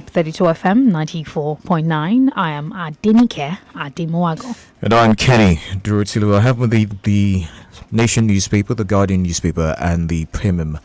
32 FM 94.9. I am Adenike Ademuwagun. And I'm Kenny Durutilu. I have with the Nation newspaper, the Guardian newspaper, and the Premium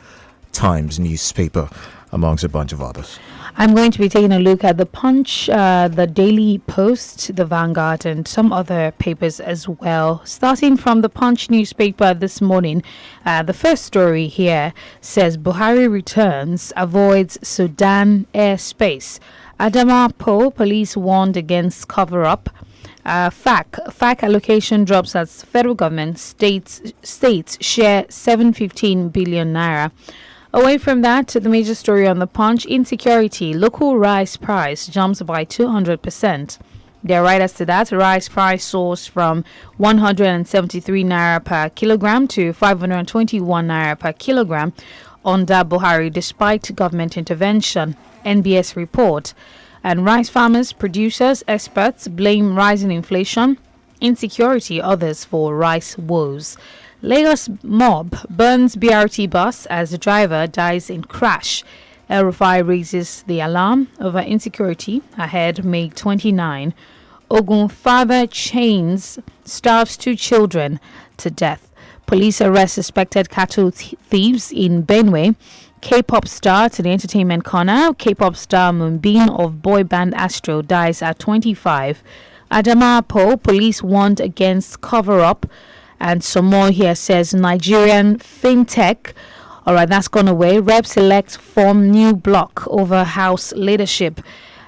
Times newspaper, amongst a bunch of others. I'm going to be taking a look at the Punch, the Daily Post, the Vanguard, and some other papers as well. Starting from the Punch newspaper this morning, the first story here says Buhari returns, avoids Sudan airspace. Ademuwagun police warned against cover-up. FAC allocation drops as federal government states share 715 billion naira. Away from that, the major story on the Punch, insecurity, local rice price jumps by 200%. There are writers to that. Rice price soars from 173 naira per kilogram to 521 naira per kilogram under Buhari despite government intervention, NBS report. And rice farmers, producers, experts blame rising inflation, insecurity, others for rice woes. Lagos mob burns BRT bus as the driver dies in crash. El-Rufai raises the alarm over insecurity ahead May 29. Ogun father chains starves 2 children to death. Police arrest suspected cattle thieves in Benue. K-pop star to the entertainment corner. K-pop star Moonbin of boy band Astro dies at 25. Ademuwagun police warned against cover-up. And some more here says Nigerian fintech. All right, that's gone away. Reps elect form new bloc over House leadership.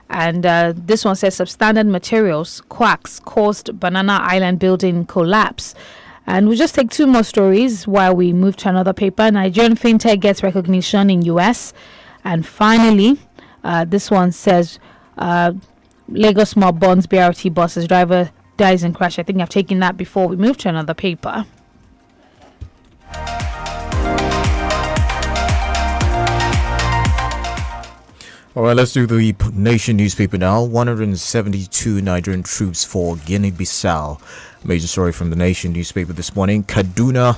And this one says substandard materials, quacks caused Banana Island building collapse. And we'll just take 2 more stories while we move to another paper. Nigerian fintech gets recognition in US. And finally, this one says Lagos mob burns BRT buses, driver dies in crash. I think I've taken that before we move to another paper. All right, let's do the Nation newspaper now. 172 Nigerian troops for Guinea-Bissau. Major story from the Nation newspaper this morning. Kaduna,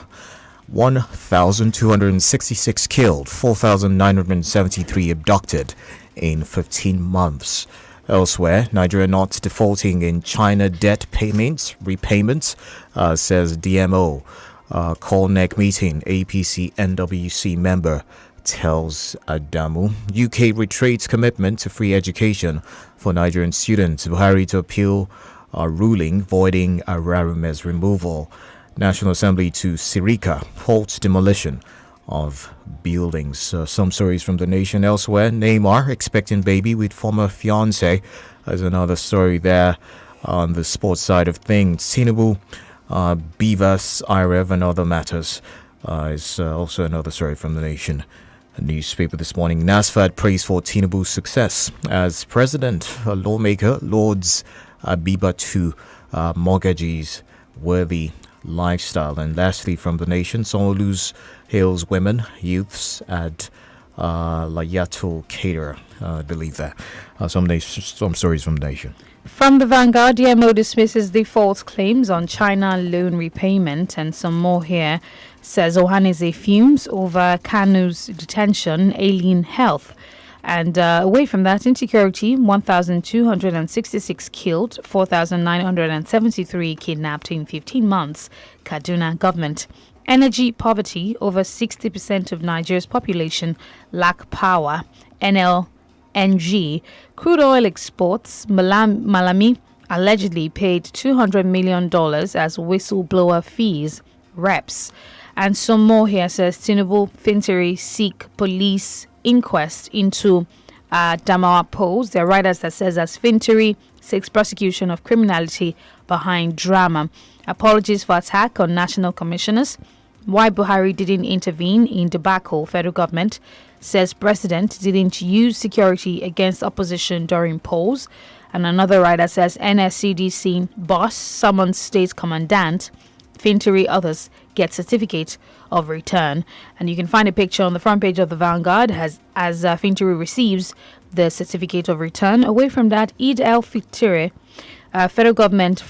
1,266 killed, 4,973 abducted in 15 months. Elsewhere, Nigeria not defaulting in China debt repayments, says DMO. Call neck meeting, APC NWC member tells Adamu. UK reiterates commitment to free education for Nigerian students. Buhari to appeal ruling voiding Ararume's removal. National Assembly to Sirika halts demolition of buildings. Some stories from the Nation. Elsewhere, Neymar expecting baby with former fiance. There's another story there on the sports side of things. Tinubu, Beavers, IREV and other matters is also another story from the Nation. A newspaper this morning. NASFAD prays for Tinubu's success as president. A lawmaker lauds Abiba to mortgagees worthy lifestyle. And lastly, from the Nation, Sanwo-Olu's hails women, youths at Layato Cater. I believe that. Some stories from the Nation. From the Vanguard, DMO dismisses default claims on China loan repayment, and some more here. Says Ohaneze fumes over Kanu's detention, alien health. And away from that, insecurity, 1,266 killed, 4,973 kidnapped in 15 months. Kaduna government. Energy poverty, over 60% of Nigeria's population lack power. NLNG. Crude oil exports, Malami allegedly paid $200 million as whistleblower fees. Reps. And some more here says Tinubu Fintiri seek police inquest into Ademuwagun. There are writers that says as Fintiri seeks prosecution of criminality behind drama. Apologies for attack on national commissioners. Why Buhari didn't intervene in debacle. Federal government says president didn't use security against opposition during polls. And another writer says NSCDC boss summons state commandant. Fintiri others get certificate of return. And you can find a picture on the front page of the Vanguard as Fintiri receives the certificate of return. Away from that, Eid al-Fitr Federal government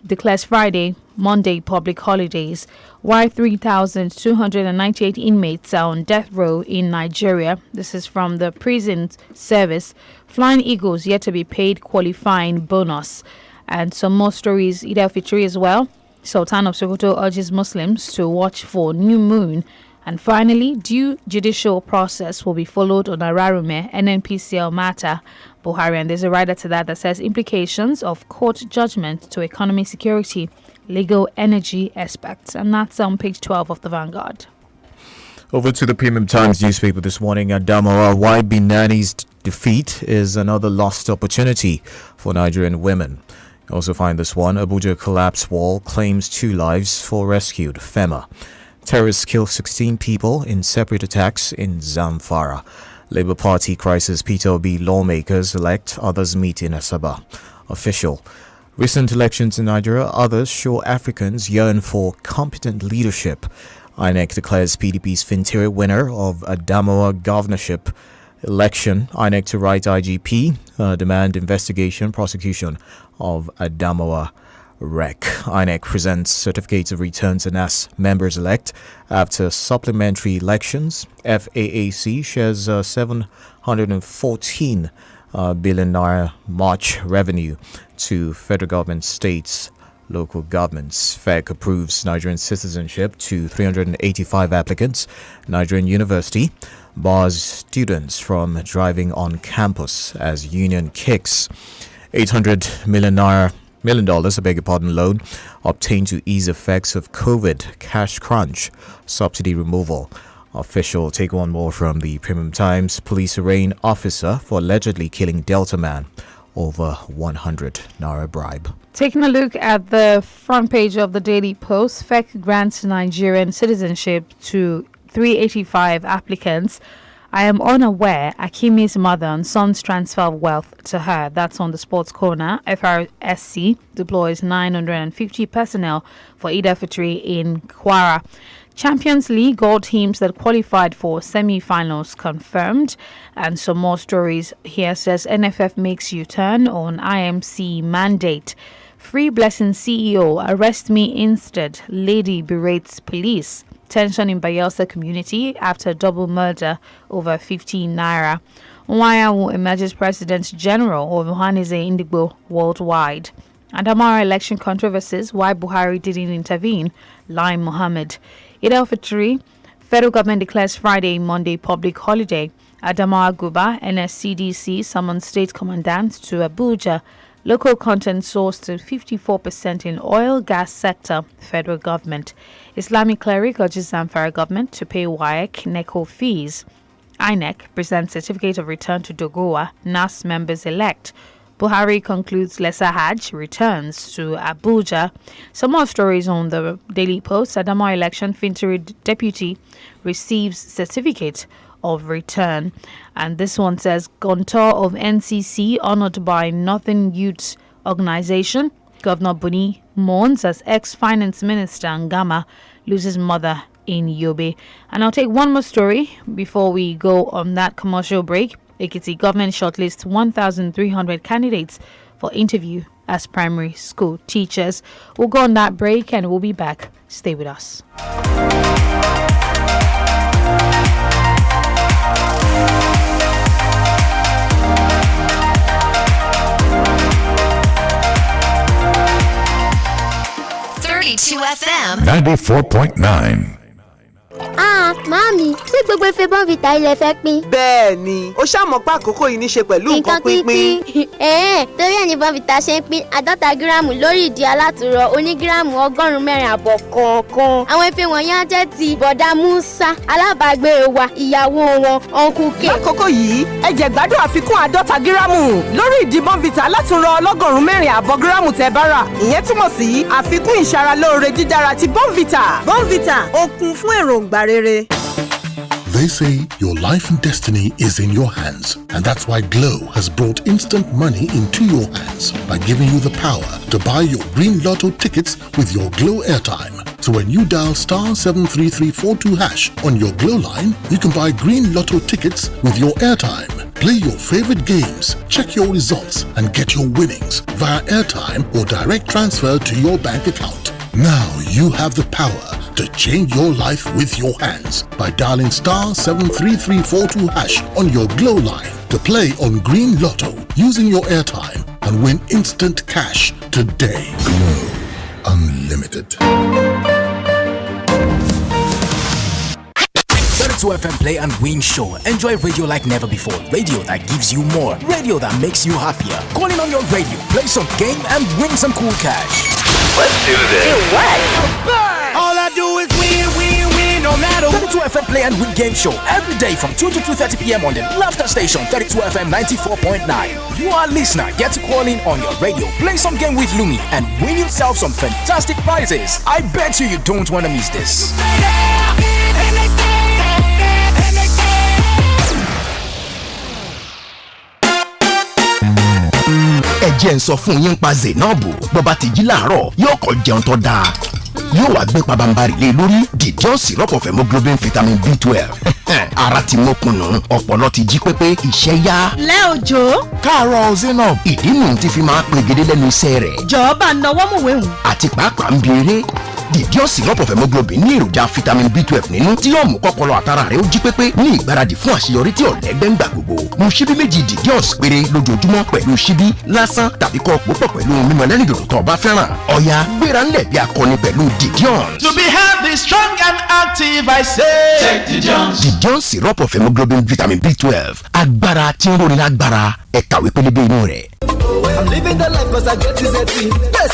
declares Friday, Monday public holidays, while 3,298 inmates are on death row in Nigeria. This is from the prison service. Flying Eagles yet to be paid qualifying bonus. And some more stories, INT'L Fitri as well. Sultan of Sokoto urges Muslims to watch for new moon. And finally, due judicial process will be followed on Ararume NNPCL matter. Buhari, and there's a writer to that says implications of court judgment to economy, security, legal, energy aspects. And that's on page 12 of the Vanguard. Over to the Premium Times newspaper this morning. Ademuwagun, why Binani's defeat is another lost opportunity for Nigerian women. You also find this one. Abuja collapse wall claims 2 lives for rescued. FEMA. Terrorists kill 16 people in separate attacks in Zamfara. Labour Party crisis. Peter Obi lawmakers elect. Others meet in Asaba. Official. Recent elections in Nigeria. Others show Africans yearn for competent leadership. INEC declares PDP's Fintiri winner of Ademuwagun governorship election. INEC to write IGP, demand investigation, prosecution of Ademuwagun wreck. INEC presents certificates of returns and asks members elect after supplementary elections. FAAC shares 714 billion naira March revenue to federal government, states, local governments. FEC approves Nigerian citizenship to 385 applicants. Nigerian University bars students from driving on campus as union kicks. $800 million, loan obtained to ease effects of COVID, cash crunch, subsidy removal. Official. Take one more from the Premium Times. Police arraign officer for allegedly killing Delta man over 100 naira bribe. Taking a look at the front page of the Daily Post, FEC grants Nigerian citizenship to 385 applicants. I am unaware Akimi's mother and son's transfer of wealth to her. That's on the sports corner. FRSC deploys 950 personnel for INT'L Fitri in Kwara. Champions League, all teams that qualified for semi-finals confirmed. And some more stories here says NFF makes U-turn on IMC mandate. Free Blessing CEO, arrest me instead. Lady berates police. Tension in Bayelsa community after double murder over 15 naira. Nwayawu emerges President General of Ohanaeze Ndigbo worldwide. Adamawa election controversies, why Buhari didn't intervene. Lai Mohammed. INT'L Fitri, federal government declares Friday, Monday public holiday. Adamawa Guba, NSCDC summons state commandants to Abuja. Local content sourced to 54% in oil, gas sector, federal government. Islamic cleric urges Zamfara government to pay WAEC NECO fees. INEC presents certificate of return to Dogowa, NAS members elect. Buhari concludes Lesser Hajj, returns to Abuja. Some more stories on the Daily Post. Adamawa election, Fintiri deputy receives certificate of return. And this one says, Gontor of NCC honored by Northern Youth Organization. Governor Buni mourns as ex-finance minister Ngama loses mother in Yobe. And I'll take one more story before we go on that commercial break. Ekiti government shortlists 1,300 candidates for interview as primary school teachers. We'll go on that break and we'll be back. Stay with us. FM 94.9. Màámi, ṣé gbogbo ife Bonvita ilẹ̀ fẹ́ pín? Bẹ́ẹ̀ ni, ó ṣàmọ̀ pé àkókò yìí ní ṣe pẹ̀lú nǹkan pínpín. Torí ẹ̀ ní Bonvita ṣe ń pín 50 gíráàmù lórí ìdí alátùrọ̀ onígíráàmù 145 kọ̀ọ̀kan. Àwọn ife wọ̀nyí á jẹ́ ti bọ̀dá Musa, alábàágbé wa, ìyàwó wọn, Uncle K. Lákòókò yìí, ẹ jẹ́ gbádùn àfikún 50 gíráàmù lórí ìdí Bonvita alátùrọ̀ 145 gíráàmù tẹ́ bá rà. Ìyẹn túmọ̀ sí àfikún ìṣaralóore dídára ti Bonvita. Bonvita, ó kún fún èròǹgbà rere. They say your life and destiny is in your hands, and that's why Glow has brought instant money into your hands by giving you the power to buy your Green Lotto tickets with your Glow airtime. So when you dial star 73342 hash on your Glow line, you can buy Green Lotto tickets with your airtime. Play your favorite games, check your results, and get your winnings via airtime or direct transfer to your bank account. Now you have the power to change your life with your hands by dialing star 73342 hash on your Glow line to play on Green Lotto using your airtime and win instant cash today. Glow Unlimited. 32 FM Play and Win Show. Enjoy radio like never before. Radio that gives you more. Radio that makes you happier. Calling on your radio. Play some game and win some cool cash. Let's do this. Do what? All I do is win, win, win, no matter what. 32 FM Play and Win Game Show. Every day from 2 to 2:30 p.m. on the Laughter Station, 32 FM 94.9. You are a listener. Get to call in on your radio. Play some game with Lumi and win yourself some fantastic prizes. I bet you don't want to miss this. ẹ jẹ́ n sọ fún yín pa Zainabu bọ́ba ti jí láàárọ̀ yóò kọ́ jẹun tó dáa yóò wá gbé pabambarì lé lórí Didion syrup of hemoglobin vitamin B12 ara ti mọ́kùnù ọpọlọ ti jí pépé iṣẹ́ yá. lẹ́ òjò. káàárọ̀ Zainab ìdí nù ti fi máa pegedé lẹ́nu iṣẹ́ rẹ̀. jọ̀ọ́bà náwó mọ̀wéhùn. àti pàápàá ń bi eré Didion syrup of hemoglobin ní èròjà vitamin B12 nínú tí yóò mú kọ́pọlọ àtàrà rẹ̀ ó jí pépé ní ìgbáradì fún àṣeyọrí tí ọ̀lẹ́gbẹ́ ń gbà gbogbo. mu ṣíbí méjì Didion péré lójoojúmọ́ pẹ̀lú ṣíbí lásán tàbí kọ́ púpọ̀ pẹ̀lú mímu ẹlẹ́rìndòdò tó bá fẹ́ràn. ọ̀yá gbéra ńlẹ̀ bí akọni pẹ̀lú Didion. To be healthy, strong and active, I say. Take Didion. Didion syrup of hemoglobin vitamin B12 agbára tí ń roni lágbára ẹ kàwé pélébé inú rẹ̀. I'm living the life cause I get Tizeti. Yes.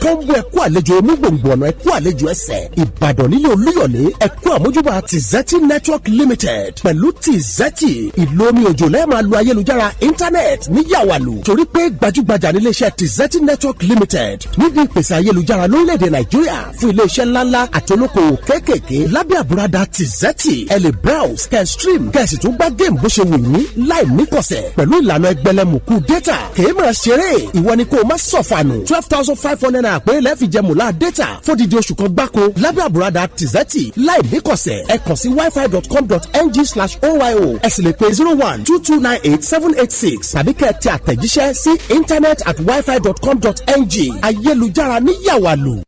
Kọ́ńbù ẹ̀kú àlejò onígbòǹgbò ọ̀nà ẹ̀kú àlejò ẹsẹ̀. Ìbàdàn nílé Olúyọ̀lé ẹ̀kú àmójúbà Tizeti Network Limited. Pẹ̀lú Tizeti ìlú omi òjò lẹ́ẹ̀ máa lo ayélujára íńtánẹ́ẹ̀tì ní yàwàlù. Torí pé gbajúgbajà ní iléeṣẹ́ Tizeti Network Limited. Níbi ìpèsè ayélujára lórílẹ̀‐èdè Nàìjíríà fún iléeṣẹ́ ńláńlá àti olókoòwò kéékèèké lábẹ́ àbúradà Tizeti. Ẹ lè browse, kẹ́ stream, kẹ́ sì tún gbá géèmù bó ṣe wù yín láì níkọ̀sẹ̀ pẹ̀lú ìlànà ẹgbẹ̀lẹ́mùkú data. Kèé máa ṣeré ìwọ ni kó má sọ̀fànù 12,500 naira pé lẹ́ẹ̀fì jẹ mùlá data fódìdí oṣù kan gbáko lábẹ́ àbúradà Tizeti láì níkọ̀sẹ̀ ẹ kàn sí wifi.com.ng/oyo ẹ sì lè pe 0122987886 tàbí kẹ́ ẹ tẹ àtẹ̀jíṣẹ́ sí internet@wifi.com.ng ayélujára ní yàwàlù.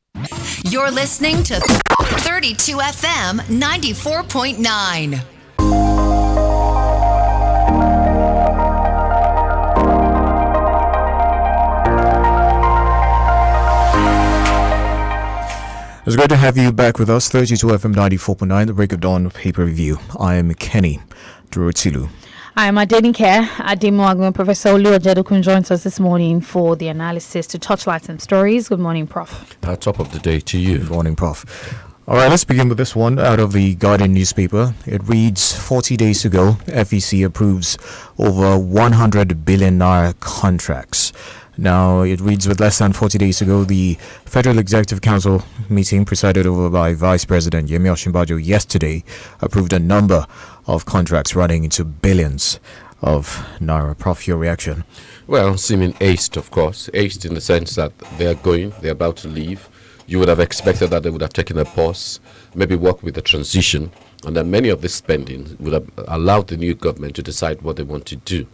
You're listening to 32 FM 94.9. It's great to have you back with us. 32 FM 94.9, the Break of Dawn Paper Review. I am Kenny Durotilu. I am Adenike. Ademuwagun. Professor Olu Ojedokun joins us this morning for the analysis to touchlight some stories. Good morning, Prof. Top of the day to you. Good morning, Prof. All right, let's begin with this one out of the Guardian newspaper. It reads, 40 days ago, FEC approves over 100 billion naira contracts. Now, it reads, with less than 40 days ago, the Federal Executive Council meeting presided over by Vice President Yemi Osinbajo yesterday approved a number of contracts running into billions of naira. Prof, your reaction? Well, seeming aced, of course. Aced in the sense that they're about to leave. You would have expected that they would have taken a pause, maybe work with the transition, and then many of this spending would have allowed the new government to decide what they want to do.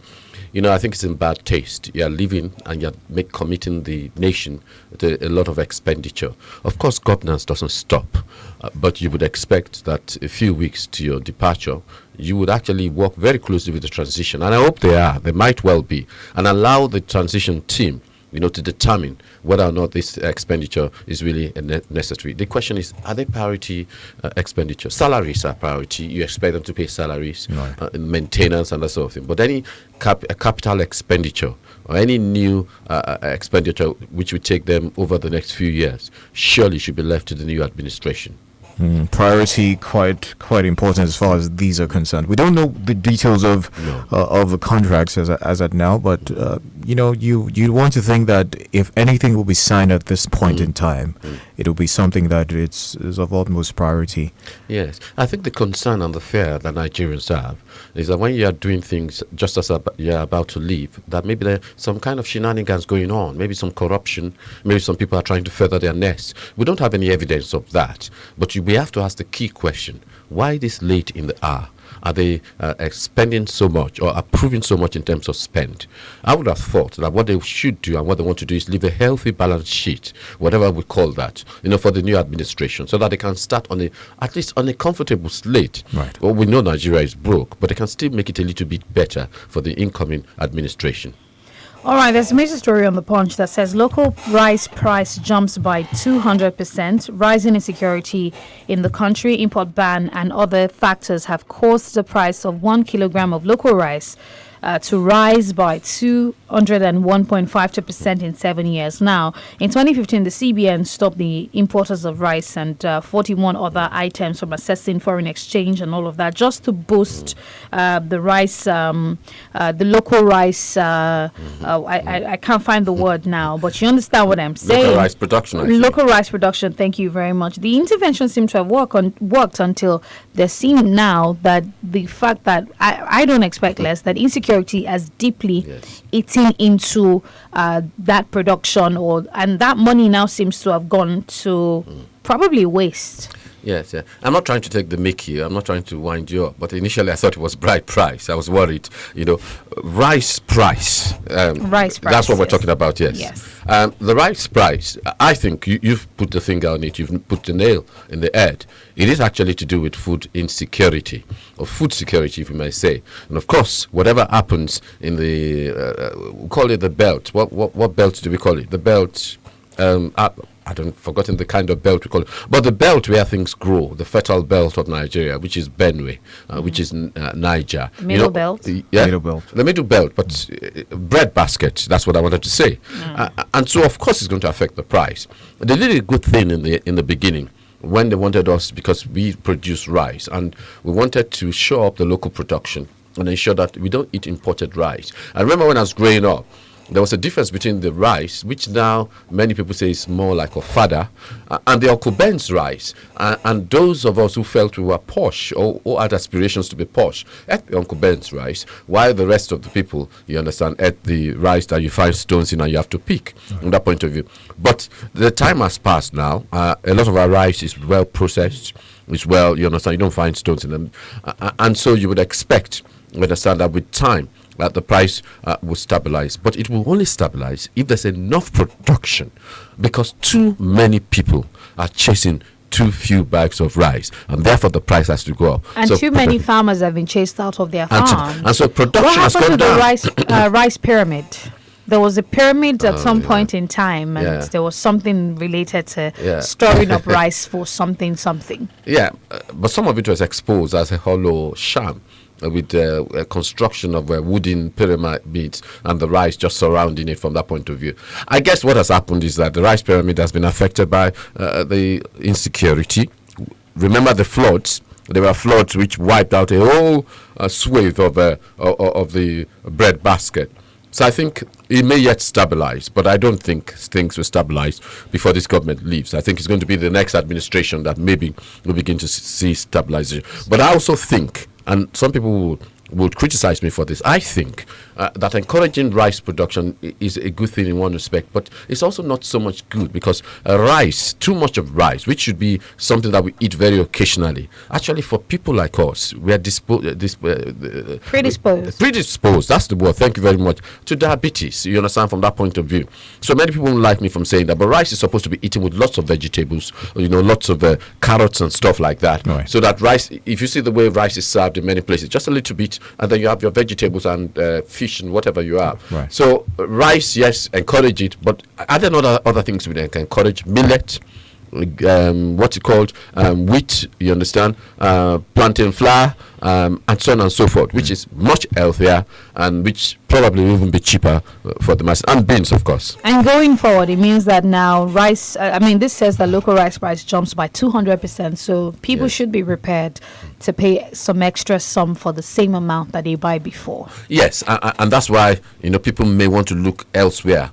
You know, I think it's in bad taste. You're leaving and you're committing the nation to a lot of expenditure. Of course, governance doesn't stop, but you would expect that a few weeks to your departure, you would actually work very closely with the transition. And I hope they are. They might well be. And allow the transition team, to determine whether or not this expenditure is really necessary. The question is, are they priority expenditure? Salaries are priority. You expect them to pay salaries, maintenance and that sort of thing. But any capital expenditure or any new expenditure which would take them over the next few years surely should be left to the new administration. Priority quite important as far as these are concerned. We don't know the details of the contracts as at now, but you want to think that if anything will be signed at this point in time, it will be something that is of utmost priority. Yes, I think the concern and the fear that Nigerians have is that when you are doing things just as you're about to leave, that maybe there's some kind of shenanigans going on, maybe some corruption, maybe some people are trying to feather their nests. We don't have any evidence of that, but we have to ask the key question: why this late in the hour? Are they spending so much or approving so much in terms of spend? I would have thought that what they should do and what they want to do is leave a healthy balance sheet, whatever we call that, for the new administration, so that they can start at least on a comfortable slate. Right. Well, we know Nigeria is broke, but they can still make it a little bit better for the incoming administration. All right, there's a major story on the Punch that says local rice price jumps by 200%. Rising insecurity in the country, import ban, and other factors have caused the price of 1 kilogram of local rice to rise by 201.52% in 7 years. Now, in 2015, the CBN stopped the importers of rice and 41 other items from assessing foreign exchange and all of that, just to boost the rice, the local rice. I can't find the word now, but you understand what I'm saying. Local rice production. Actually. Local rice production. Thank you very much. The intervention seems to have worked until there seems now that the fact that I don't expect less, that insecurity has deeply eaten into that production, and that money now seems to have gone to probably waste. Yes, yeah. I'm not trying to take the mickey. I'm not trying to wind you up. But initially, I thought it was bright price. I was worried. Rice price. Rice price. That's what we're talking about. Yes. The rice price. I think you've put the finger on it. You've put the nail in the head. It is actually to do with food insecurity, or food security, if you may say. And of course, whatever happens in the, we call it the belt. What belt do we call it? The belt. I don't forgotten the kind of belt we call it, but the belt where things grow, the fertile belt of Nigeria, which is Benue, which is Niger. Middle belt. Yeah, middle belt. The middle belt, but bread basket. That's what I wanted to say. And so, of course, it's going to affect the price. They did a good thing in the beginning when they wanted us, because we produce rice and we wanted to show up the local production and ensure that we don't eat imported rice. I remember when I was growing up, there was a difference between the rice, which now many people say is more like ofada, and the Uncle Ben's rice. And those of us who felt we were posh or had aspirations to be posh ate the Uncle Ben's rice, while the rest of the people, you understand, ate the rice that you find stones in and you have to pick from that point of view. But the time has passed now. A lot of our rice is well processed. It's well, you understand, you don't find stones in them. And so you would expect, you understand, that with time, that the price will stabilize. But it will only stabilize if there's enough production, because too many people are chasing too few bags of rice, and therefore the price has to go up. And so too many farmers have been chased out of their farms. And so production has gone down. What happened to the rice pyramid? There was a pyramid at some point in time, and there was something related to storing up rice for something. Yeah, but some of it was exposed as a hollow sham, with the construction of wooden pyramids and the rice just surrounding it from that point of view. I guess what has happened is that the rice pyramid has been affected by the insecurity. Remember the floods? There were floods which wiped out a whole swathe of the bread basket. So I think it may yet stabilize, but I don't think things will stabilize before this government leaves. I think it's going to be the next administration that maybe we'll begin to see stabilization. But I also think, and some people would criticize me for this, I think that encouraging rice production is a good thing in one respect, but it's also not so much good, because rice, too much of rice, which should be something that we eat very occasionally, actually for people like us, we are predisposed, that's the word, thank you very much, to diabetes, you understand, from that point of view. So many people don't like me from saying that, but rice is supposed to be eaten with lots of vegetables, lots of carrots and stuff like that, right. So that rice, if you see the way rice is served in many places, just a little bit, and then you have your vegetables and fish and whatever you have. Right. So rice, yes, encourage it, but are there not other things we can encourage? Millet, what you called wheat, you understand, plantain flour, and so on and so forth, which is much healthier and which probably will even be cheaper for the masses, and beans, of course. And going forward, it means that now rice, this says that local rice price jumps by 200%, so people should be prepared to pay some extra sum for the same amount that they buy before. Yes, and that's why, people may want to look elsewhere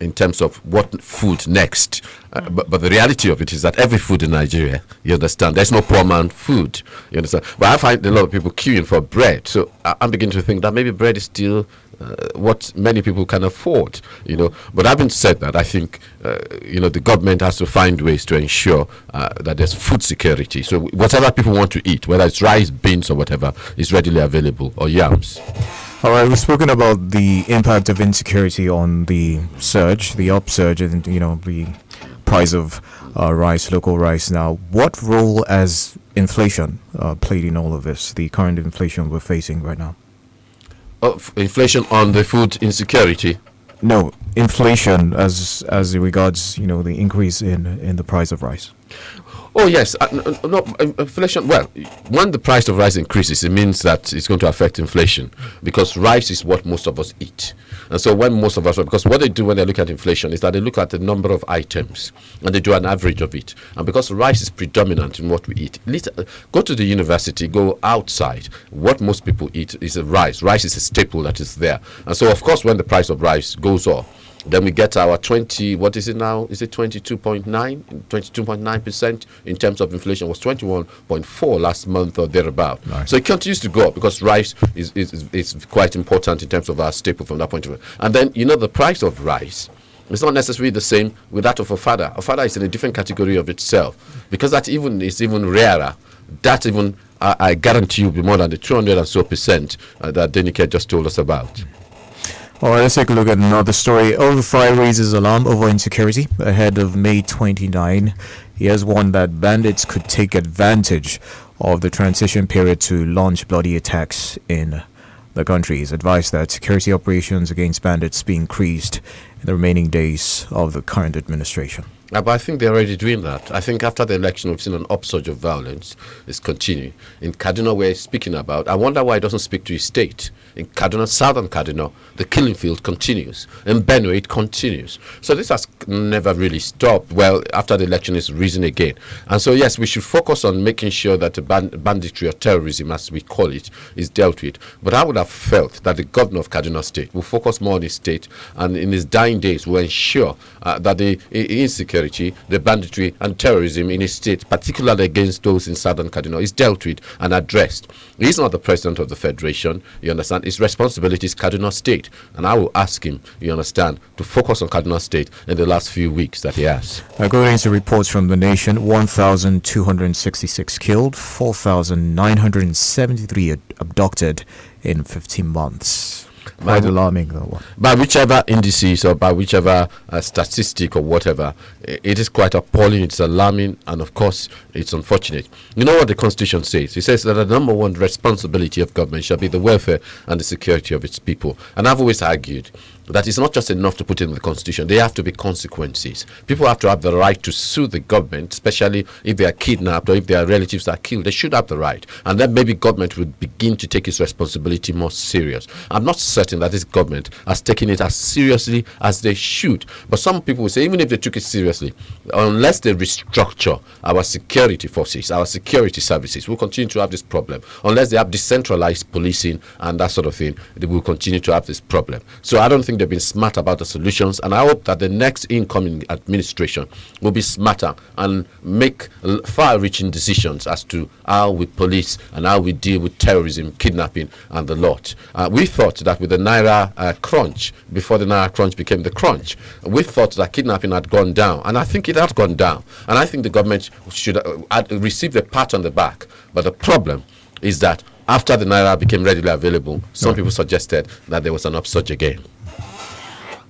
in terms of what food next. But the reality of it is that every food in Nigeria, you understand, there's no poor man food, you understand. But I find a lot of people queuing for bread, so I'm beginning to think that maybe bread is still what many people can afford, But having said that, I think, the government has to find ways to ensure that there's food security. So whatever people want to eat, whether it's rice, beans, or whatever, is readily available, or yams. All right, we've spoken about the impact of insecurity on the surge, the upsurge, and the price of rice, local rice. Now, what role has inflation played in all of this? The current inflation we're facing right now. Inflation on the food insecurity. No, inflation as regards the increase in the price of rice. Oh yes, no inflation. Well, when the price of rice increases, it means that it's going to affect inflation, because rice is what most of us eat. And so when most of us, because what they do when they look at inflation is that they look at the number of items and they do an average of it. And because rice is predominant in what we eat, go to the university, go outside. What most people eat is rice. Rice is a staple that is there. And so of course, when the price of rice goes up, then we get our 20, what is it now? Is it 22.9% in terms of inflation? It was 21.4 last month or thereabout. Nice. So it continues to go up because rice is quite important in terms of our staple from that point of view. And then, the price of rice is not necessarily the same with that of ofada. Ofada is in a different category of itself, because that is even rarer. That even, I guarantee you, will be more than the 200 and so percent that Adenike just told us about. All right, let's take a look at another story. Overfry raises alarm over insecurity ahead of May 29. He has warned that bandits could take advantage of the transition period to launch bloody attacks in the country. He's advised that security operations against bandits be increased in the remaining days of the current administration. But I think they're already doing that. I think after the election, we've seen an upsurge of violence. It's continuing. In Kaduna, we're speaking about, I wonder why it doesn't speak to his state. In Kaduna, southern Kaduna, the killing field continues. In Benue, it continues. So this has never really stopped. Well, after the election, it's risen again. And so, yes, we should focus on making sure that the banditry or terrorism, as we call it, is dealt with. But I would have felt that the governor of Kaduna State will focus more on his state, and in his dying days will ensure that the insecurity, the banditry and terrorism in his state, particularly against those in southern Kaduna, is dealt with and addressed. He's not the president of the federation, you understand. His responsibility is Kaduna State, and I will ask him, you understand, to focus on Kaduna State in the last few weeks that he has. According to reports from the nation, 1,266 killed, 4,973 abducted in 15 months. Quite alarming, though. By whichever indices or by whichever statistic or whatever, it is quite appalling, it's alarming, and of course, it's unfortunate. You know what the Constitution says? It says that the number one responsibility of government shall be the welfare and the security of its people. And I've always argued that it's not just enough to put in the Constitution. There have to be consequences. People have to have the right to sue the government, especially if they are kidnapped or if their relatives are killed. They should have the right. And then maybe government would begin to take its responsibility more serious. I'm not certain that this government has taken it as seriously as they should. But some people will say, even if they took it seriously, unless they restructure our security forces, our security services, we'll continue to have this problem. Unless they have decentralized policing and that sort of thing, they will continue to have this problem. So I don't think they've been smart about the solutions, and I hope that the next incoming administration will be smarter and make far-reaching decisions as to how we police and how we deal with terrorism, kidnapping, and the lot. We thought that with the Naira crunch, before the Naira crunch became the crunch, we thought that kidnapping had gone down, and I think it has gone down. And I think the government should receive a pat on the back. But the problem is that after the Naira became readily available, some people suggested that there was an upsurge again.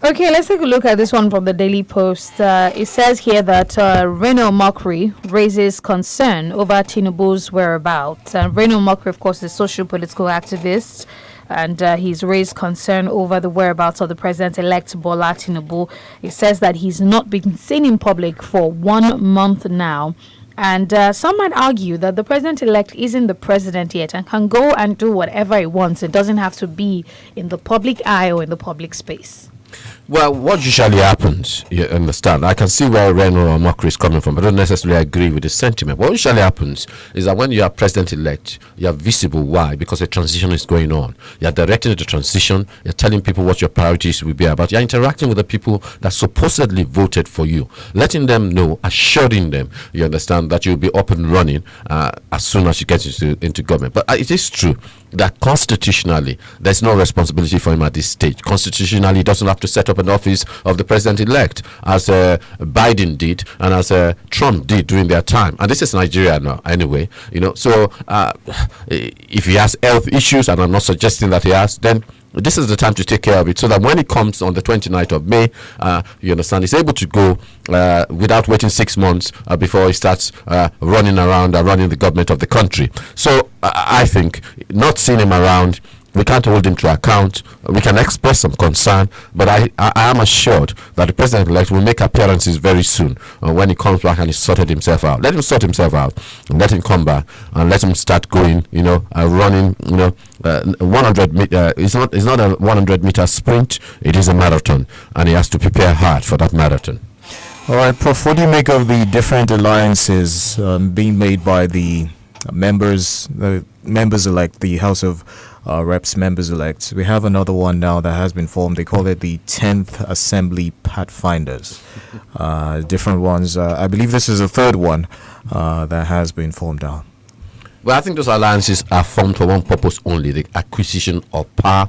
Okay, let's take a look at this one from the Daily Post. It says here that Reno Mokri raises concern over Tinubu's whereabouts. Reno Mokri, of course, is a social political activist and he's raised concern over the whereabouts of the president-elect Bola Tinubu. He says that he's not been seen in public for 1 month now. And some might argue that the president-elect isn't the president yet and can go and do whatever he wants. It doesn't have to be in the public eye or in the public space. Well, what usually happens, you understand, I can see where Reno or Mokri is coming from, but I don't necessarily agree with the sentiment. What usually happens is that when you are president-elect, you are visible. Why? Because a transition is going on. You are directing the transition, you're telling people what your priorities will be about. You're interacting with the people that supposedly voted for you, letting them know, assuring them, you understand, that you'll be up and running as soon as you get into government. But it is true that constitutionally, there's no responsibility for him at this stage. Constitutionally, he doesn't have to set up an office of the president-elect, as Biden did and as Trump did during their time. And this is Nigeria now, anyway. So if he has health issues, and I'm not suggesting that he has, then this is the time to take care of it, so that when it comes on the 29th of May, you understand, he's able to go without waiting 6 months before he starts running around and running the government of the country. So I think not seeing him around, we can't hold him to account. We can express some concern, but I am assured that the president-elect will make appearances very soon when he comes back and he's sorted himself out. Let him sort himself out, and let him come back, and let him start going, running, 100 meter. It's not a 100-meter sprint. It is a marathon, and he has to prepare hard for that marathon. All right, Prof, what do you make of the different alliances being made by the members-elect, the House of Reps members-elect? We have another one now that has been formed. They call it the 10th Assembly Pathfinders. Different ones. I believe this is the third one that has been formed now. Well, I think those alliances are formed for one purpose only: the acquisition of power,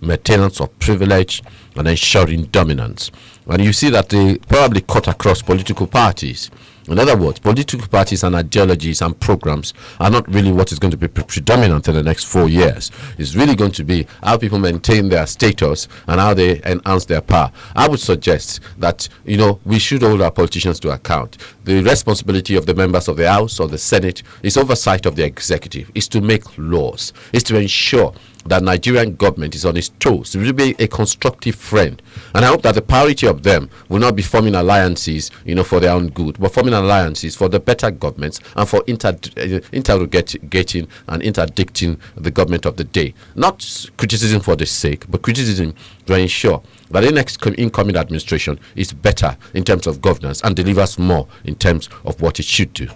maintenance of privilege, and ensuring dominance. And you see that they probably cut across political parties. In other words, political parties and ideologies and programs are not really what is going to be predominant in the next 4 years. It's really going to be how people maintain their status and how they enhance their power. I would suggest that, we should hold our politicians to account. The responsibility of the members of the House or the Senate is oversight of the executive, is to make laws, is to ensure that Nigerian government is on its toes. It will be a constructive friend. And I hope that the priority of them will not be forming alliances, for their own good, but forming alliances for the better governments and for interrogating and interdicting the government of the day. Not criticism for the sake, but criticism to ensure that the next incoming administration is better in terms of governance and delivers more in terms of what it should do.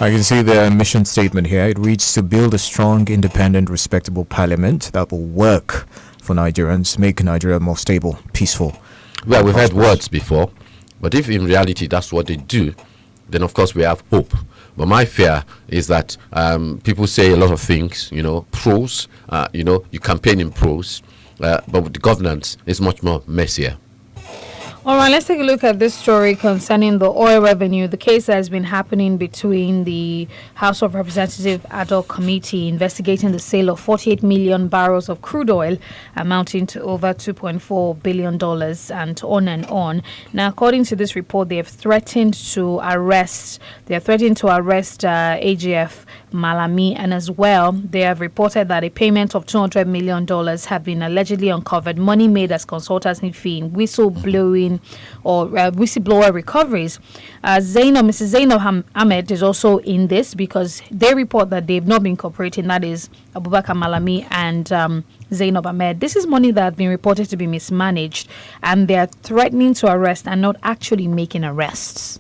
I can see the mission statement here. It reads to build a strong, independent, respectable parliament that will work for Nigerians, make Nigeria more stable, peaceful. Well, we've heard words before, but if in reality that's what they do, then of course we have hope. But my fear is that people say a lot of things, prose, you campaign in prose, but the governance is much more messier. All right, let's take a look at this story concerning the oil revenue. The case that has been happening between the House of Representatives ad hoc committee investigating the sale of 48 million barrels of crude oil amounting to over $2.4 billion and on. Now, according to this report, they have threatened to arrest AGF Malami, and as well, they have reported that a payment of $200 million have been allegedly uncovered, money made as consultancy fee in whistleblowing or whistleblower recoveries. Mrs. Zainab Ahmed is also in this because they report that they've not been cooperating. That is Abubakar Malami and Zainab Ahmed. This is money that has been reported to be mismanaged, and they are threatening to arrest and not actually making arrests.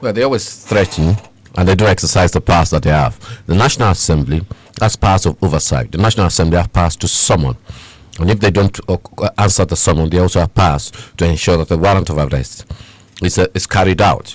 Well, they always threaten, and they do exercise the powers that they have. The National Assembly has powers of oversight. The National Assembly has powers to summon. And if they don't answer the summon, they also have powers to ensure that the warrant of arrest is carried out.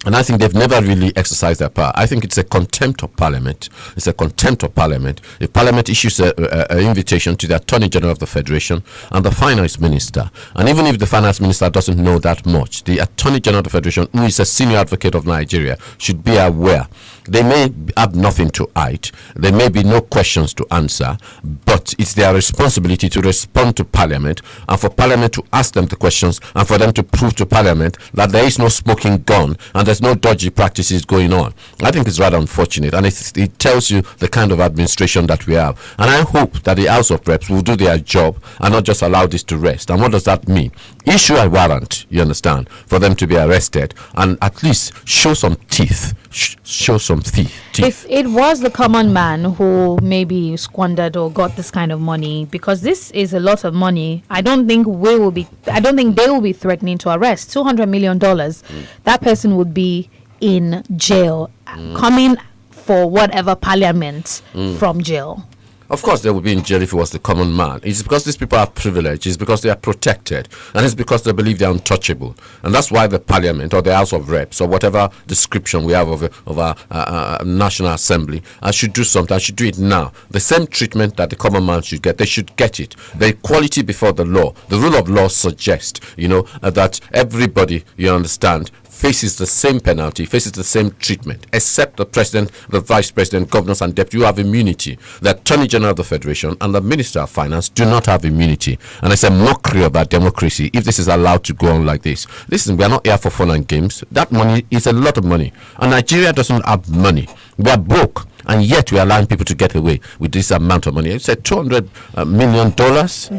And I think they've never really exercised their power. I think it's a contempt of Parliament. It's a contempt of Parliament. If Parliament issues an invitation to the Attorney General of the Federation and the Finance Minister, and even if the Finance Minister doesn't know that much, the Attorney General of the Federation, who is a senior advocate of Nigeria, should be aware They may have nothing to hide. There may be no questions to answer, but it's their responsibility to respond to Parliament and for Parliament to ask them the questions and for them to prove to Parliament that there is no smoking gun and there's no dodgy practices going on. I think it's rather unfortunate, and it tells you the kind of administration that we have. And I hope that the House of Reps will do their job and not just allow this to rest. And what does that mean? Issue a warrant, you understand, for them to be arrested and at least show some teeth. Show some teeth. If it was the common man who maybe squandered or got this kind of money, because this is a lot of money, I don't think they will be threatening to arrest $200 million. That person would be in jail, coming for whatever Parliament from jail. Of course, they would be in jail if it was the common man. It's because these people are privileged. It's because they are protected. And it's because they believe they're untouchable. And that's why the Parliament or the House of Reps or whatever description we have of our National Assembly should do something. I should do it now. The same treatment that the common man should get, they should get it. The equality before the law. The rule of law suggests, that everybody, you understand, faces the same penalty, faces the same treatment, except the president, the vice president, governors, and deputy. You have immunity. The attorney general of the federation and the minister of finance do not have immunity, and it's a mockery of our democracy if this is allowed to go on like this. Listen, we are not here for fun and games. That money is a lot of money, and Nigeria doesn't have money. We are broke. And yet we are allowing people to get away with this amount of money. It's $200 million.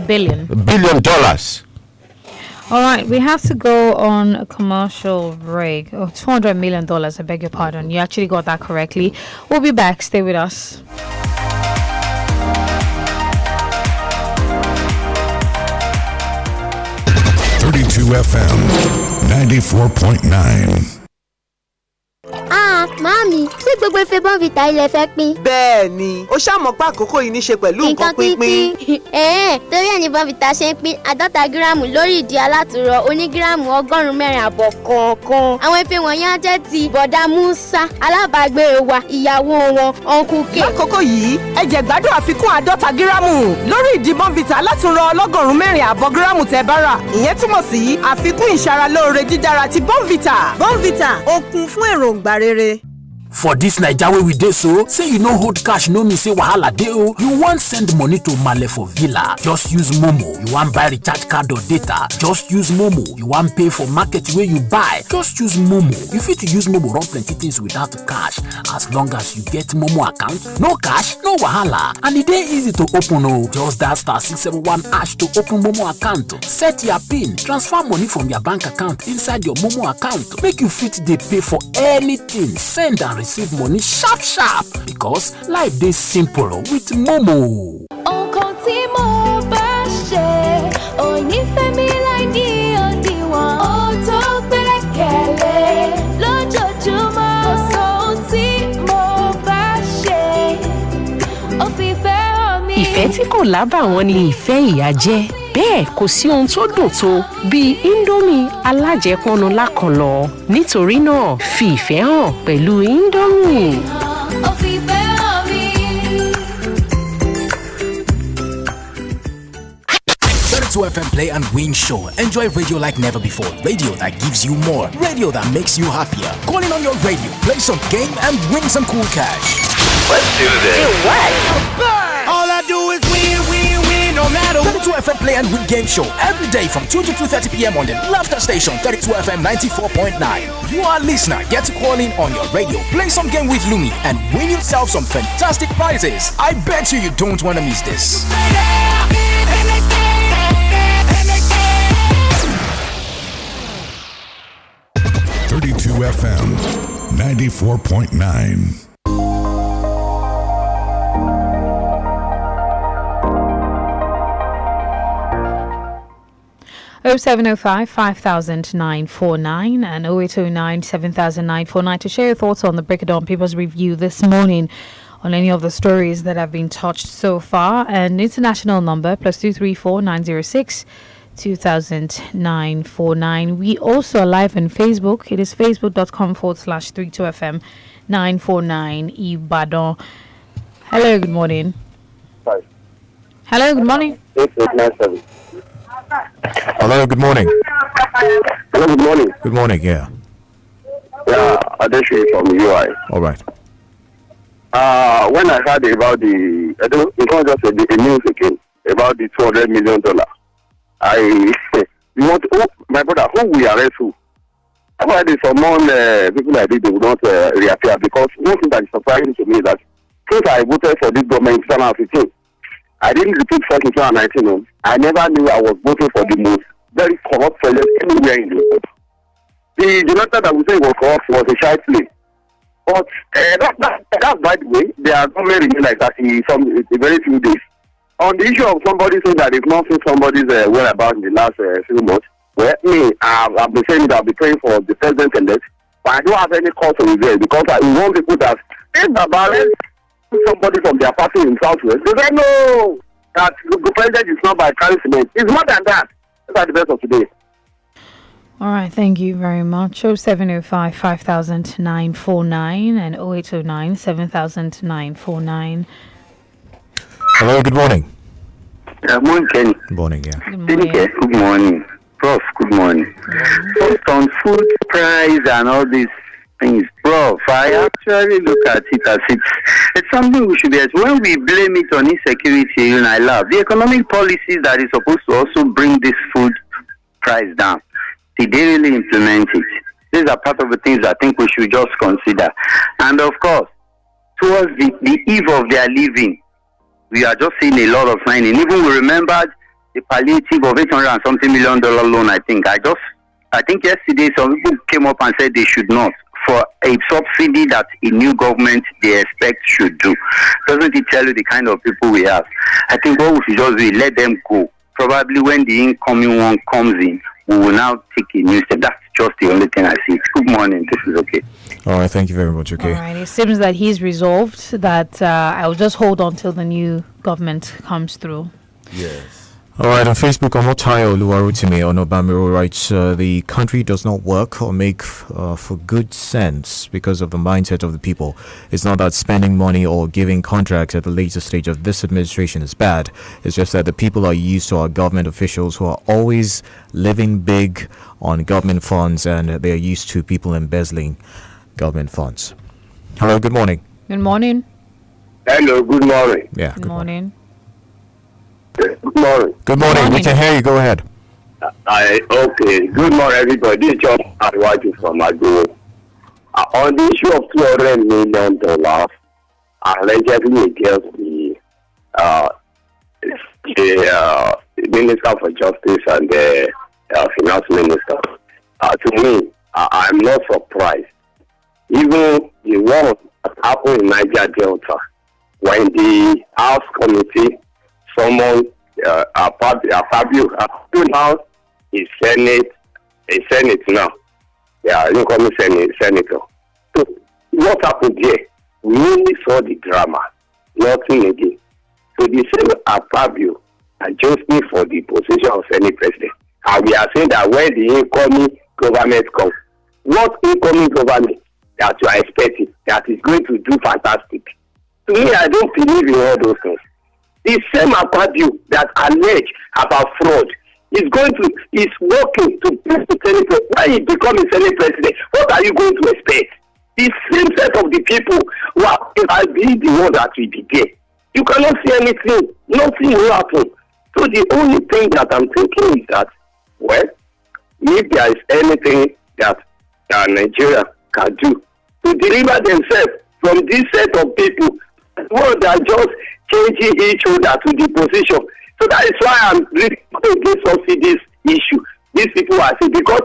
Billion dollars. All right, we have to go on a commercial break. Oh, $200 million, I beg your pardon. You actually got that correctly. We'll be back. Stay with us. 32 FM 94.9. Màámi, ṣé gbogbo ife bọ́ǹfìtà ilẹ̀ fẹ́ pín? Bẹ́ẹ̀ ni, ó ṣàmọ̀ pé àkókò yìí ní ṣe pẹ̀lú nǹkan pínpín. Torí ẹ̀ ní bọ́ǹfìtà ṣe ń pín 50 gíráàmù lórí ìdí alátùrọ̀ onígíráàmù 104 àbọ̀ kọ̀ọ̀kan. Àwọn ife wọ̀nyí á jẹ́ ti bọ̀dá Musa, alábàágbé wa, ìyàwó wọn, Uncle K. Lákòókò yìí, ẹ jẹ́ gbádùn àfikún 50 gíráàmù lórí ìdí bọ́ǹfìtà alátùrọ̀ 104 àbọ̀ gíráàmù tẹ́ bá rà. Ìyẹn túmọ̀ sí àfikún ìṣaralóore dídára ti bọ́ǹfìtà. Bọ́ǹfìtà, ó kún fún èròǹgbà rere. For this Naija wey we dey so, say you no hold cash no mean say wahala dey o. You wan send money to Male for Villa, just use Momo. You wan buy recharge card or data, just use Momo. You wan pay for market wey you buy, just use Momo. You fit use Momo run plenty things without cash, as long as you get Momo account. No cash, no wahala, and e dey easy to open o. Just dial *671# to open Momo account. Set your PIN, transfer money from your bank account inside your Momo account. Make you fit dey pay for anything, send and receive money sharp because life dey simple with Momo. Nǹkan tí mo bá ṣe ò ní fẹ́ mi láì ní òdiwọ̀n. Ó tó gbẹ́kẹ̀lé lójoojúmọ́. Kò sóhun tí mo bá ṣe ó fi fẹ́ hàn mí. Ìfẹ́ tí kò lábàwọ́n ni ìfẹ́ ìyá jẹ́. Bẹ́ẹ̀ kò sí ohun tó dùn tó bíi Indomie alájẹpọnu lákànlọ́. Nítorí náà, fi ìfẹ́ hàn pẹ̀lú Indomie. 32 FM Play and Win Show. Enjoy radio like never before. Radio that gives you more. Radio that makes you happier. Calling on your radio, play some game and win some cool cash. Let's do this. It works. All I do is win, win, win, no matter. 32 FM Play and Win Game Show every day from 2 to 2:30 p.m. on the Laughter Station, 32 FM 94.9. You, our listener, get to call in on your radio, play some game with Lumi, and win yourself some fantastic prizes. I bet you don't want to miss this. FM 94.9. 0705 5,949 and 0809 7,949 to share your thoughts on the Break It Down Papers review this morning on any of the stories that have been touched so far. And international number +234 906 200949. We also are live on Facebook. It is facebook.com/32FM 949 Ibadan. Hello, good morning. Hi. Hello, good morning. 8897. Hello, good morning. Hello, good morning. Good morning, yeah. Yeah, Adenike from UI. All right. When I heard about I don't just say the news again about the $200 million, you want my brother, who we arrest who? Why there's someone people like this they will not reappear, because one thing that is surprising to me is that since I voted for this government in 2015, I didn't repeat first in 2019. No. I never knew I was voting for the most very corrupt fellows anywhere in the world. The letter that we say was corrupt was a shy play. But that's by the way, they are government remain like that in a very few days. On the issue of somebody saying that they've not seen somebody's whereabouts in the last few months, well, I've been saying that I'll be praying for the president-elect, but I don't have any cause to reveal, because I want people that if Baba somebody from their party in Southwest, they say no, that the president is not by charisma. It's more than that. That's the best of today. All right, thank you very much. 0705 500949 and 0809 7949. Hello, good morning. Good morning, Kenny. Good morning, yeah. Good morning. Prof, good morning. First on food price and all these things, Prof, I actually look at it as it's something we should be, when we blame it on insecurity, and I love the economic policies that is supposed to also bring this food price down. Did they really implement it? These are part of the things I think we should just consider. And of course, towards the eve of their leaving, we are just seeing a lot of signing. Even we remembered the palliative of $800 and something million loan. I think yesterday some people came up and said they should not, for a subsidy that a new government they expect should do. Doesn't it tell you the kind of people we have? I think what we should just do is let them go. Probably when the incoming one comes in, we will now take a new step. That's just the only thing I see. Good morning. This is okay. All right. Thank you very much. Okay. All right. It seems that he's resolved that I'll just hold on till the new government comes through. Yes. All right, on Facebook, Omotayo Luwarutimi Onobamiro writes, the country does not work or make for good sense because of the mindset of the people. It's not that spending money or giving contracts at the later stage of this administration is bad. It's just that the people are used to our government officials who are always living big on government funds, and they are used to people embezzling government funds. Hello, good morning. Good morning. Hello, good morning. Yeah, good morning. Good morning. Good morning. We can hear you. Go ahead. Okay. Good morning, everybody. This is John watching from my group. On the issue of $200 million, allegedly against the Minister for Justice and the Finance Minister. To me, I'm not surprised. Even the one that happened in Niger Delta, when the House Committee someone Fabio now is Senate now. Yeah, you call me senator. So what happened there? We only saw the drama, nothing again. So the same Fabio adjusting for the position of Senate president. And we are saying that when the incoming government comes, what incoming government that you are expecting that is going to do fantastic? To me, I don't believe in all those things. The same Fabio that alleged about fraud is working to press the Senate president. When he becomes a Senate president, what are you going to expect? The same set of the people who are be the one that will be there. You cannot see anything. Nothing will happen. So the only thing that I'm thinking is that, well, if there is anything that Nigeria can do to deliver themselves from this set of people, well, they are just changing each other to the position. So that is why I'm really against subsidies issue. These people are saying, because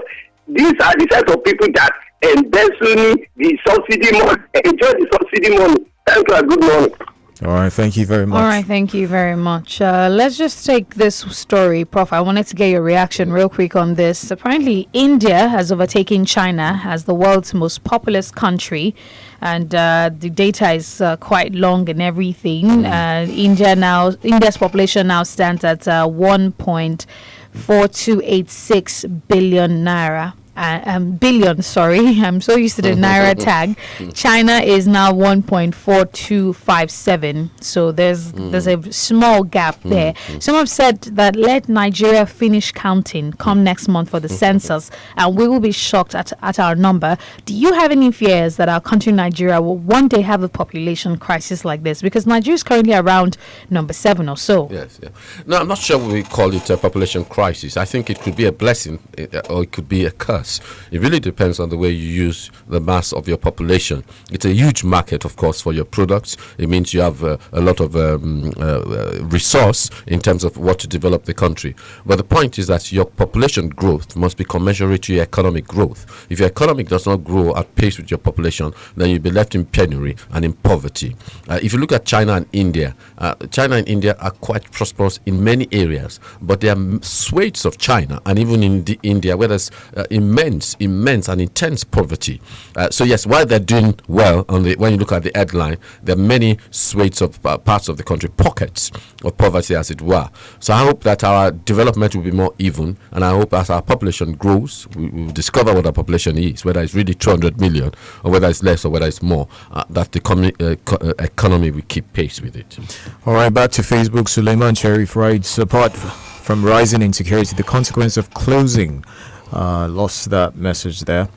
these are the set of people that embezzle the subsidy money, enjoy the subsidy money. Thank you and good morning. All right, thank you very much. All right, thank you very much. Let's just take this story, Prof. I wanted to get your reaction real quick on this. Apparently, India has overtaken China as the world's most populous country, and the data is quite long and everything. India's population now stands at 1.4286 billion naira. billion. Sorry, I'm so used to the naira tag. China is now 1.4257. So there's a small gap there. Some have said that let Nigeria finish counting come next month for the census, and we will be shocked at our number. Do you have any fears that our country, Nigeria, will one day have a population crisis like this? Because Nigeria is currently around number 7 or so. Yes, yeah. No, I'm not sure we call it a population crisis. I think it could be a blessing or it could be a curse. It really depends on the way you use the mass of your population. It's a huge market, of course, for your products. It means you have a lot of resource in terms of what to develop the country. But the point is that your population growth must be commensurate to your economic growth. If your economic does not grow at pace with your population, then you'll be left in penury and in poverty. If you look at China and India are quite prosperous in many areas, but there are swathes of China and even in India where there's immense and intense poverty. So yes, while they're doing well when you look at the headline, there are many swathes of parts of the country, pockets of poverty, as it were. So I hope that our development will be more even, and I hope as our population grows, we will discover what our population is, whether it's really 200 million or whether it's less or whether it's more, that the economy will keep pace with it. All right, back to Facebook. Suleiman Sharif writes, apart from rising insecurity, the consequence of closing, lost that message there.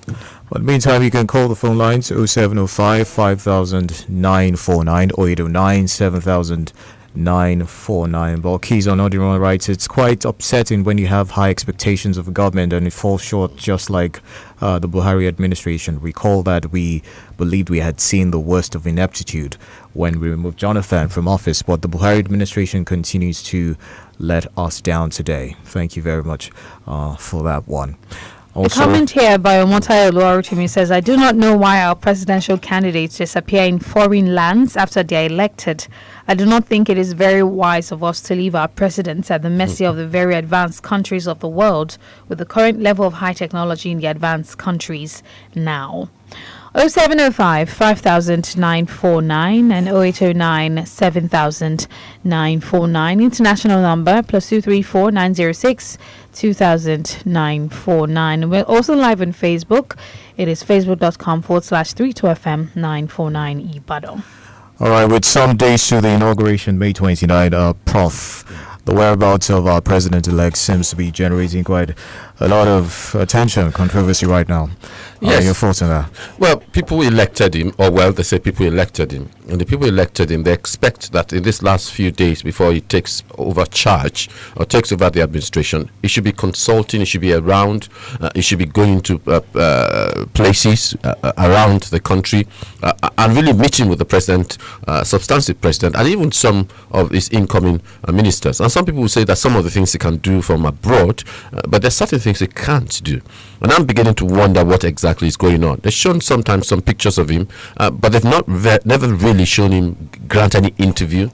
But in the meantime, you can call the phone lines 0705 5949 or 809 7949. Balkis on Odiron writes, it's quite upsetting when you have high expectations of a government and it falls short, just like the Buhari administration. Recall that we believed we had seen the worst of ineptitude when we removed Jonathan from office, but the Buhari administration continues to let us down today. Thank you very much for that one. Also, a comment here by Omotayo Oluwarotimi says, I do not know why our presidential candidates disappear in foreign lands after they are elected. I do not think it is very wise of us to leave our presidents at the mercy of the very advanced countries of the world with the current level of high technology in the advanced countries now. 0705 5949 and 0809 7949. International number +234 906 200949. We're also live on Facebook. It is facebook.com/32FM 949 Ibadan. all right, with some days to the inauguration, May 29, Prof, the whereabouts of our president-elect seems to be generating quite a lot of attention, controversy right now. Yes. Your thoughts on that? Well, people elected him, they say people elected him. And the people elected him, they expect that in these last few days before he takes over charge or takes over the administration, he should be consulting, he should be around, he should be going to places around the country and really meeting with the president, substantive president, and even some of his incoming ministers. And some people will say that some of the things he can do from abroad, but there's certain things he can't do. And I'm beginning to wonder what exactly is going on. They've shown sometimes some pictures of him, but they've never really shown him grant any interview,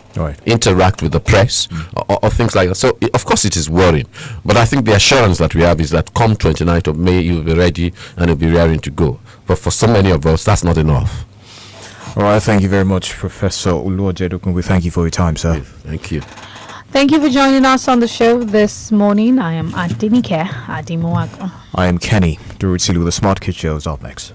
interact with the press, or things like that. So, of course, it is worrying. But I think the assurance that we have is that come 29th of May, he will be ready and he'll be raring to go. But for so many of us, that's not enough. All right, thank you very much, Professor Oluwajedokun. We thank you for your time, sir. Thank you. Thank you for joining us on the show this morning. I am Adenike Ademuwagun. I am Kenny. The Smart Kid Show is up next.